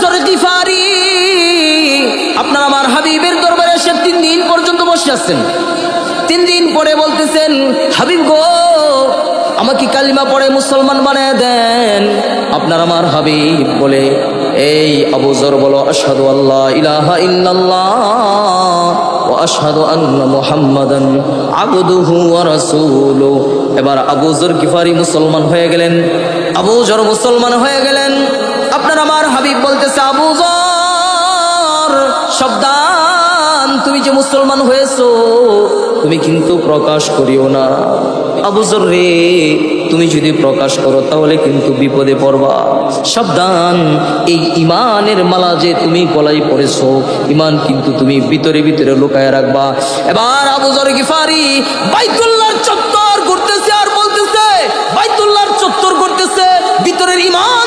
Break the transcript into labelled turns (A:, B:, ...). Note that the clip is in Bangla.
A: যর গিফারি আপনার আমার হাবিবের দরবারে এসে 3 দিন পর্যন্ত বসে আছেন। 3 দিন পরে বলতেছেন, হাবিব গো, আমাকে কালিমা পড়ে মুসলমান বানায় দেন। আপনার আমার হাবিব বলে, এই আবু যর বলো, আশহাদু আল্লা ইলাহা ইল্লাল্লাহ ওয়া আশহাদু আন্না মুহাম্মাদান আবদুহু ওয়া রাসূলুহু। এবার আবু যর গিফারি মুসলমান হয়ে গেলেন। আবু যর মুসলমান হয়ে গেলেন। আপনার আমার হাবিব বলতেছে, আবু যর সাবধান, তুমি যে মুসলমান হয়েছো তুমি কিন্তু প্রকাশ করিও না। আবু যর রে, তুমি যদি প্রকাশ করো তাহলে কিন্তু বিপদে পড়বা। সাবধান, এই ইমানের মালা যে তুমি গলায় পড়েছো, ইমান কিন্তু তুমি ভিতরে ভিতরে লুকায় রাখবা। এবার আবু যর গিফারি বাইতুল্লাহর চত্বর ঘুরতেছে আর বলতেছে, বাইতুল্লাহর চত্বর ঘুরতেছে, ভিতরের ইমান